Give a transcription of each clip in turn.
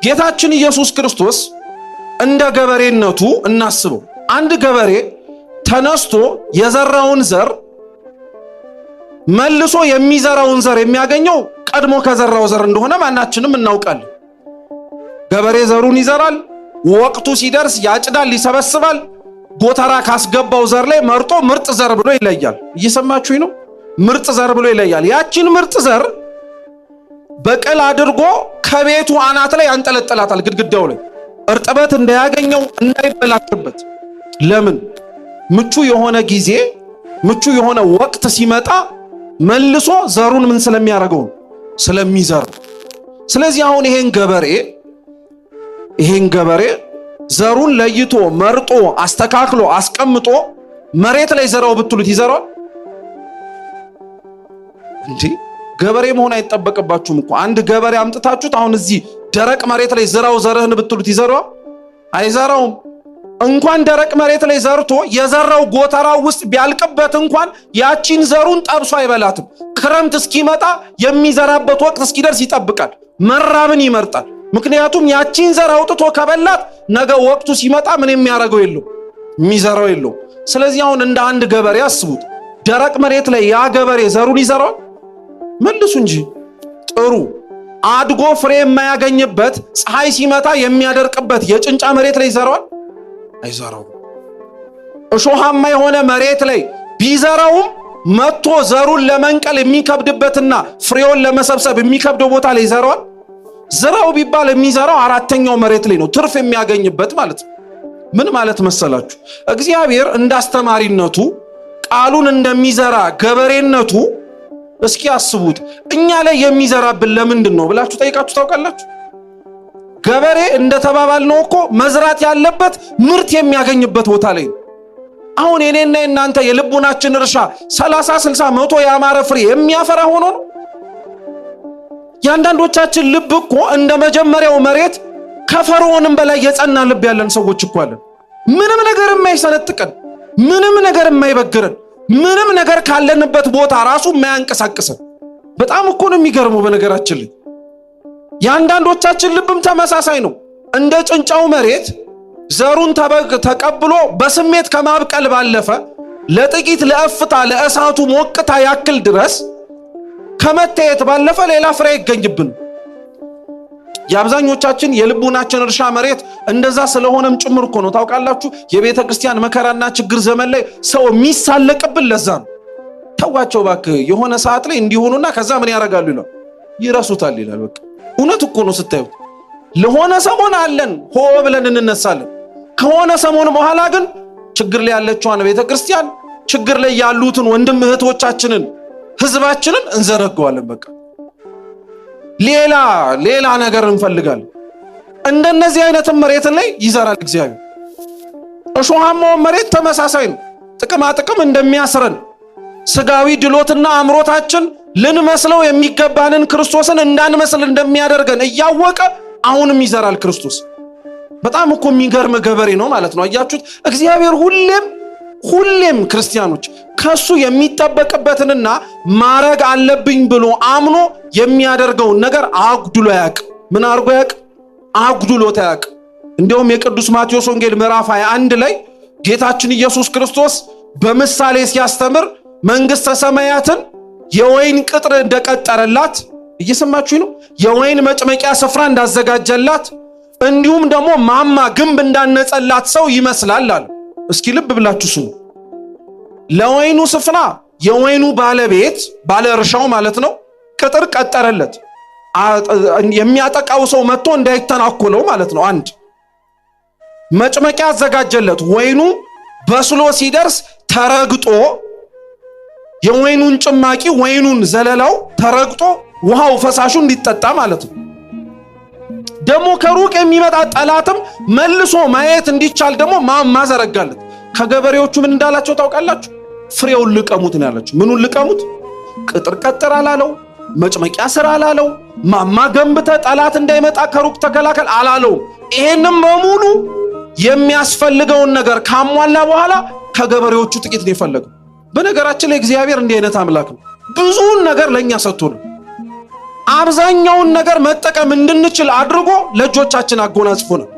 ጌታችን ኢየሱስ ክርስቶስ እንደ ገበሬነቱ እናስበው። አንድ ገበሬ ተነስቶ የዘራውን ዘር መልሶ የሚዘራውን ዘር የሚያገኘው ቀድሞ ከዘራው ዘር እንደሆነ ማናችንም እናውቃለን። ገበሬ ዘሩን ይዘራል፣ ወቅቱ ሲደርስ ያጭዳል፣ ይሰበስባል። ጎተራ ካስገባው ዘር ላይ መርጦ ምርጥ ዘር ብሎ ይለያል። እየሰማችሁኝ ነው? ምርጥ ዘር ብሎ ይለያል። ያቺን ምርጥ ዘር በቅል አድርጎ ከቤቱ አናት ላይ ያንጠለጥላታል፣ ግድግዳው ላይ እርጥበት እንዳያገኘው እንዳይበላሽበት። ለምን? ምቹ የሆነ ጊዜ ምቹ የሆነ ወቅት ሲመጣ መልሶ ዘሩን ምን ስለሚያደርገው? ስለሚዘር። ስለዚህ አሁን ይሄን ገበሬ ዘሩን ለይቶ መርጦ አስተካክሎ አስቀምጦ መሬት ላይ ዘራው ብትሉት ይዘራል እንዴ? ገበሬ መሆን አይጠበቅባችሁም እኮ። አንድ ገበሬ አምጥታችሁት አሁን እዚህ ደረቅ መሬት ላይ ዘራው ዘርህን ብትሉት ይዘራው? አይዘራውም። እንኳን ደረቅ መሬት ላይ ዘርቶ የዘራው ጎተራው ውስጥ ቢያልቅበት እንኳን ያቺን ዘሩን ጠብሶ አይበላትም። ክረምት እስኪመጣ የሚዘራበት ወቅት እስኪደርስ ይጠብቃል። መራብን ይመርጣል። ምክንያቱም ያቺን ዘር አውጥቶ ከበላት ነገ ወቅቱ ሲመጣ ምን የሚያደርገው የለው፣ የሚዘራው የለው። ስለዚህ አሁን እንደ አንድ ገበሬ አስቡት። ደረቅ መሬት ላይ ያ ገበሬ ዘሩን ይዘራል? መልሱ እንጂ። ጥሩ አድጎ ፍሬ የማያገኝበት ፀሐይ ሲመታ የሚያደርቅበት የጭንጫ መሬት ላይ ይዘራል? አይዘራው። እሾሃማ የሆነ መሬት ላይ ቢዘራውም መጥቶ ዘሩን ለመንቀል የሚከብድበትና ፍሬውን ለመሰብሰብ የሚከብደው ቦታ ላይ ይዘራል? ዝራው ቢባል የሚዘራው አራተኛው መሬት ላይ ነው፣ ትርፍ የሚያገኝበት ማለት ነው። ምን ማለት መሰላችሁ? እግዚአብሔር እንዳስተማሪነቱ ቃሉን እንደሚዘራ ገበሬነቱ እስኪ አስቡት፣ እኛ ላይ የሚዘራብን ለምንድን ነው ብላችሁ ጠይቃችሁ ታውቃላችሁ? ገበሬ እንደተባባልነው እኮ መዝራት ያለበት ምርት የሚያገኝበት ቦታ ላይ ነው። አሁን የኔና የናንተ የልቡናችን እርሻ 30 60 100 ያማረ ፍሬ የሚያፈራ ሆኖ ነው? ያንዳንዶቻችን ልብ እኮ እንደ መጀመሪያው መሬት ከፈርዖንም በላይ የጸና ልብ ያለን ሰዎች እኮ አለን። ምንም ነገር የማይሰነጥቀን፣ ምንም ነገር የማይበግረን፣ ምንም ነገር ካለንበት ቦታ ራሱ የማያንቀሳቅሰን። በጣም እኮ ነው የሚገርመው። በነገራችን ላይ ያንዳንዶቻችን ልብም ተመሳሳይ ነው። እንደ ጭንጫው መሬት ዘሩን ተቀብሎ በስሜት ከማብቀል ባለፈ ለጥቂት ለእፍታ ለእሳቱ ሞቅታ ያክል ድረስ ከመታየት ባለፈ ሌላ ፍሬ ይገኝብን። የአብዛኞቻችን የልቡናችን እርሻ መሬት እንደዛ ስለሆነም ጭምር እኮ ነው። ታውቃላችሁ የቤተ ክርስቲያን መከራና ችግር ዘመን ላይ ሰው የሚሳለቅብን ለዛ ነው። ተዋቸው እባክህ የሆነ ሰዓት ላይ እንዲሆኑና ከዛ ምን ያደርጋሉ ይላል፣ ይረሱታል ይላል። በቃ እውነት እኮ ነው። ስታዩት ለሆነ ሰሞን አለን ሆ ብለን እንነሳለን። ከሆነ ሰሞን በኋላ ግን ችግር ላይ ያለችዋን ቤተ ክርስቲያን፣ ችግር ላይ ያሉትን ወንድም እህቶቻችንን፣ ህዝባችንን እንዘረጋዋለን። በቃ ሌላ ነገር እንፈልጋለን። እንደነዚህ አይነት መሬት ላይ ይዘራል እግዚአብሔር። እሾሃማው መሬት ተመሳሳይ ነው። ጥቅማ ጥቅም እንደሚያስረን ስጋዊ ድሎትና አምሮታችን ልንመስለው የሚገባንን ክርስቶስን እንዳንመስል እንደሚያደርገን እያወቀ አሁንም ይዘራል ክርስቶስ። በጣም እኮ የሚገርም ገበሬ ነው ማለት ነው። አያችሁት? እግዚአብሔር ሁሌም ክርስቲያኖች ከሱ የሚጠበቅበትንና ማረግ አለብኝ ብሎ አምኖ የሚያደርገውን ነገር አጉድሎ ያቅ። ምን አርጎ ያቅ? አጉድሎት ያቅ። እንዲያውም የቅዱስ ማቴዎስ ወንጌል ምዕራፍ 21 ላይ ጌታችን ኢየሱስ ክርስቶስ በምሳሌ ሲያስተምር መንግስተ ሰማያትን የወይን ቅጥር እንደቀጠረላት፣ እየሰማችሁኝ ነው? የወይን መጭመቂያ ስፍራ እንዳዘጋጀላት እንዲሁም ደግሞ ማማ ግንብ እንዳነጸላት ሰው ይመስላል አለ። እስኪ ልብ ብላችሁ ስሙ። ለወይኑ ስፍራ የወይኑ ባለቤት ባለ እርሻው ማለት ነው ቅጥር ቀጠረለት፣ የሚያጠቃው ሰው መጥቶ እንዳይተናኮለው ማለት ነው። አንድ መጭመቂያ አዘጋጀለት። ወይኑ በስሎ ሲደርስ ተረግጦ የወይኑን ጭማቂ ወይኑን ዘለላው ተረግጦ ውሃው ፈሳሹ እንዲጠጣ ማለት ነው። ደግሞ ከሩቅ የሚመጣ ጠላትም መልሶ ማየት እንዲቻል ደግሞ ማዘረጋለት። ከገበሬዎቹ ምን እንዳላቸው ታውቃላችሁ? ፍሬውን ልቀሙት ነው ያላቸው። ምኑን ልቀሙት? ቅጥር ቀጥር አላለው፣ መጭመቂያ ስራ አላለው፣ ማማ ገንብተ ጠላት እንዳይመጣ ከሩቅ ተከላከል አላለው። ይሄንም በሙሉ የሚያስፈልገውን ነገር ካሟላ በኋላ ከገበሬዎቹ ጥቂት ነው የፈለገው። በነገራችን ላይ እግዚአብሔር እንዲህ አይነት አምላክ ነው። ብዙውን ነገር ለኛ ሰጥቶናል። አብዛኛውን ነገር መጠቀም እንድንችል አድርጎ ለእጆቻችን አጎናጽፎናል።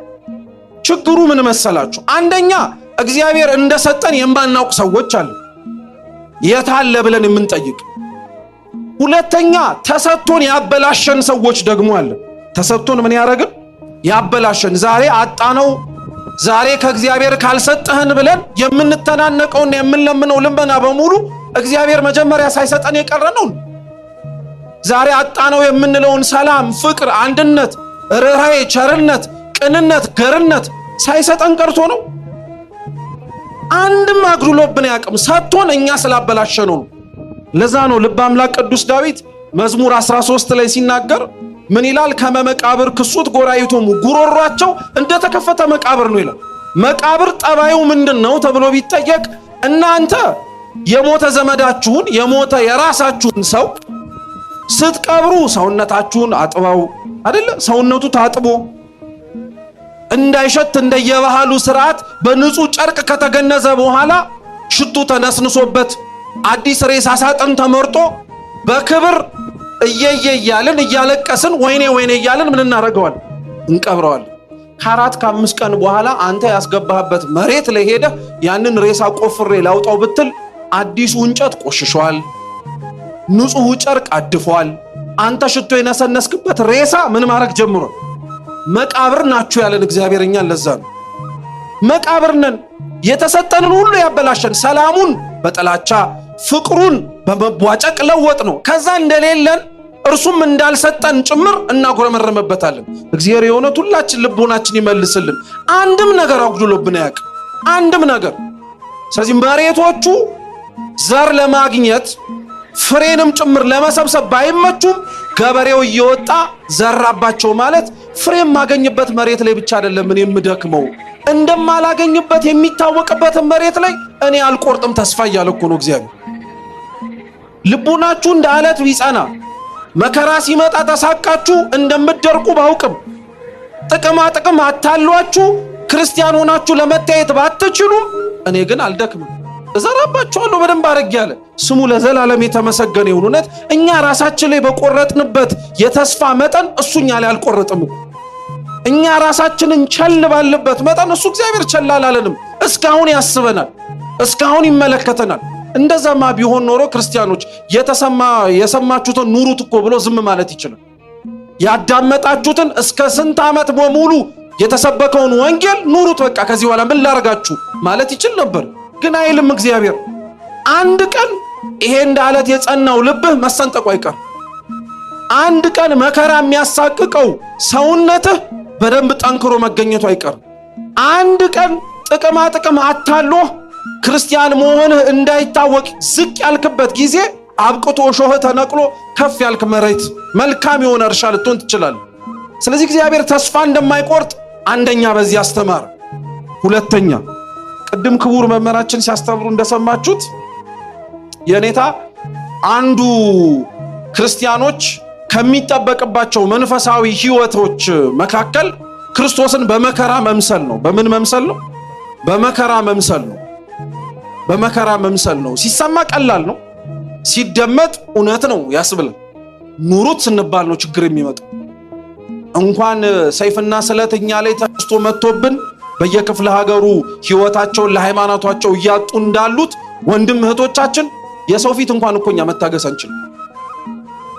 ችግሩ ምን መሰላችሁ? አንደኛ እግዚአብሔር እንደሰጠን የማናውቅ ሰዎች አሉ፣ የታለ ብለን የምንጠይቅ። ሁለተኛ ተሰጥቶን ያበላሸን ሰዎች ደግሞ አለ። ተሰጥቶን ምን ያደረግን? ያበላሸን። ዛሬ አጣነው፣ ዛሬ ከእግዚአብሔር ካልሰጠህን ብለን የምንተናነቀውና የምንለምነው ልመና በሙሉ እግዚአብሔር መጀመሪያ ሳይሰጠን የቀረነው። ዛሬ አጣነው የምንለውን ሰላም፣ ፍቅር፣ አንድነት፣ ርኅራኄ፣ ቸርነት፣ ቅንነት፣ ገርነት ሳይሰጠን ቀርቶ ነው። አንድም አግድሎብን ያቅም ሰጥቶን እኛ ስላበላሸነው ነው። ለዛ ነው ልበ አምላክ ቅዱስ ዳዊት መዝሙር 13 ላይ ሲናገር ምን ይላል? ከመቃብር ክሱት ጎራይቶሙ፣ ጉሮሯቸው እንደተከፈተ መቃብር ነው ይላል። መቃብር ጠባዩ ምንድነው ተብሎ ቢጠየቅ እናንተ የሞተ ዘመዳችሁን የሞተ የራሳችሁን ሰው ስትቀብሩ ሰውነታችሁን አጥባው አይደለ? ሰውነቱ ታጥቦ እንዳይሸት እንደየባህሉ ስርዓት በንጹህ ጨርቅ ከተገነዘ በኋላ ሽቱ ተነስንሶበት አዲስ ሬሳ ሳጥን ተመርጦ በክብር እያልን እያለቀስን ወይኔ ወይኔ እያልን ምን እናደርገዋል? እንቀብረዋል። ከ4 ከ5 ቀን በኋላ አንተ ያስገባህበት መሬት ላይ ሄደ ያንን ሬሳ ቆፍሬ ላውጣው ብትል አዲሱ እንጨት ቆሽሿል፣ ንጹህ ጨርቅ አድፏል። አንተ ሽቶ የነሰነስክበት ሬሳ ምን ማድረግ ጀምሯል? መቃብር ናችሁ ያለን እግዚአብሔር እኛን ለዛ ነው። መቃብር ነን። የተሰጠንን ሁሉ ያበላሸን፣ ሰላሙን በጥላቻ ፍቅሩን በመቧጨቅ ለወጥ ነው። ከዛ እንደሌለን እርሱም እንዳልሰጠን ጭምር እናጎረመረመበታለን። እግዚአብሔር የሆነት ሁላችን ልቦናችን ይመልስልን። አንድም ነገር አጉድሎብን አያውቅም፣ አንድም ነገር። ስለዚህ መሬቶቹ ዘር ለማግኘት ፍሬንም ጭምር ለመሰብሰብ ባይመቹም ገበሬው እየወጣ ዘራባቸው ማለት ፍሬም ማገኝበት መሬት ላይ ብቻ አይደለም እኔ የምደክመው እንደማላገኝበት የሚታወቅበት መሬት ላይ እኔ አልቆርጥም ተስፋ እያለ እኮ ነው እግዚአብሔር። ልቡናችሁ እንደ አለት ቢጸና መከራ ሲመጣ ተሳቃችሁ እንደምትደርቁ ባውቅም ጥቅም አታሏችሁ ክርስቲያን ሆናችሁ ለመታየት ባትችሉ እኔ ግን አልደክምም እዘራባችኋለሁ በደንብ አድርጌ ያለ ስሙ ለዘላለም የተመሰገነ ይሁን። እውነት እኛ ራሳችን ላይ በቆረጥንበት የተስፋ መጠን እሱኛ ላይ አልቆረጥም። እኛ ራሳችንን ቸል ባልበት መጠን እሱ እግዚአብሔር ቸል አላለንም። እስካሁን ያስበናል፣ እስካሁን ይመለከተናል። እንደዛማ ቢሆን ኖሮ ክርስቲያኖች የሰማችሁትን ኑሩት እኮ ብሎ ዝም ማለት ይችላል። ያዳመጣችሁትን እስከ ስንት ዓመት በሙሉ የተሰበከውን ወንጌል ኑሩት በቃ ከዚህ በኋላ ምን ላረጋችሁ ማለት ይችል ነበር። ግን አይልም እግዚአብሔር። አንድ ቀን ይሄ እንደ አለት የጸናው ልብህ መሰንጠቁ አይቀር። አንድ ቀን መከራ የሚያሳቅቀው ሰውነትህ በደንብ ጠንክሮ መገኘቱ አይቀር። አንድ ቀን ጥቅም አታሎ ክርስቲያን መሆንህ እንዳይታወቅ ዝቅ ያልክበት ጊዜ አብቅቶ ሾህ ተነቅሎ ከፍ ያልክ መሬት መልካም የሆነ እርሻ ልትሆን ትችላለህ። ስለዚህ እግዚአብሔር ተስፋ እንደማይቆርጥ አንደኛ በዚህ አስተማር። ሁለተኛ ቅድም ክቡር መምህራችን ሲያስተምሩ እንደሰማችሁት የኔታ አንዱ ክርስቲያኖች ከሚጠበቅባቸው መንፈሳዊ ህይወቶች መካከል ክርስቶስን በመከራ መምሰል ነው። በምን መምሰል ነው? በመከራ መምሰል ነው። በመከራ መምሰል ነው። ሲሰማ ቀላል ነው፣ ሲደመጥ እውነት ነው ያስብላል። ኑሩት ስንባል ነው ችግር የሚመጣው። እንኳን ሰይፍና ስለት እኛ ላይ ተስቶ መጥቶብን በየክፍለ ሀገሩ ህይወታቸውን ለሃይማኖታቸው እያጡ እንዳሉት ወንድም እህቶቻችን የሰው ፊት እንኳን እኮኛ መታገስ አንችልም።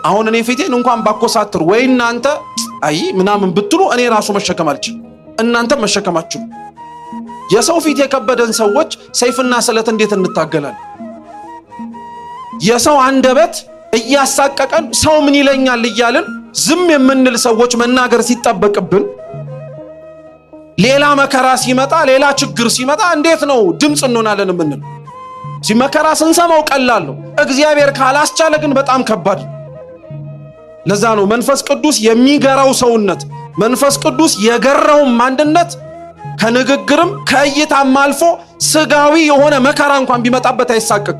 አሁን እኔ ፊቴን እንኳን ባኮሳትር ወይ እናንተ አይ ምናምን ብትሉ እኔ ራሱ መሸከም አልችልም፣ እናንተ መሸከማችሁ። የሰው ፊት የከበደን ሰዎች ሰይፍና ስለት እንዴት እንታገላለን? የሰው አንደበት እያሳቀቀን ሰው ምን ይለኛል እያልን ዝም የምንል ሰዎች መናገር ሲጠበቅብን ሌላ መከራ ሲመጣ ሌላ ችግር ሲመጣ እንዴት ነው ድምጽ እንሆናለን የምንል? ሲመከራ ስንሰማው ቀላል ነው፣ እግዚአብሔር ካላስቻለ ግን በጣም ከባድ ነው። ለዛ ነው መንፈስ ቅዱስ የሚገራው ሰውነት መንፈስ ቅዱስ የገራው አንድነት ከንግግርም ከእይታም አልፎ ስጋዊ የሆነ መከራ እንኳን ቢመጣበት አይሳቀቅ።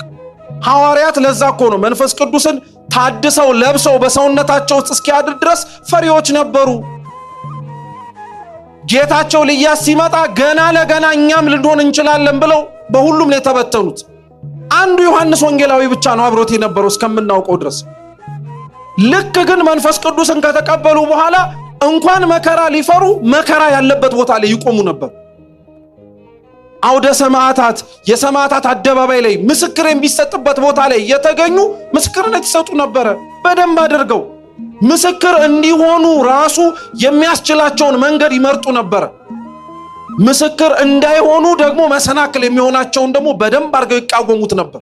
ሐዋርያት ለዛ እኮ ነው መንፈስ ቅዱስን ታድሰው ለብሰው በሰውነታቸው ውስጥ እስኪያድር ድረስ ፈሪዎች ነበሩ። ጌታቸው ሊያስ ሲመጣ ገና ለገና እኛም ልንሆን እንችላለን ብለው በሁሉም ላይ ተበተኑት። አንዱ ዮሐንስ ወንጌላዊ ብቻ ነው አብሮት የነበረው እስከምናውቀው ድረስ። ልክ ግን መንፈስ ቅዱስን ከተቀበሉ በኋላ እንኳን መከራ ሊፈሩ መከራ ያለበት ቦታ ላይ ይቆሙ ነበር። አውደ ሰማዕታት የሰማዕታት አደባባይ ላይ ምስክር የሚሰጥበት ቦታ ላይ የተገኙ ምስክርነት ይሰጡ ነበር። በደንብ አድርገው ምስክር እንዲሆኑ ራሱ የሚያስችላቸውን መንገድ ይመርጡ ነበር። ምስክር እንዳይሆኑ ደግሞ መሰናክል የሚሆናቸውን ደግሞ በደንብ አድርገው ይቃወሙት ነበር።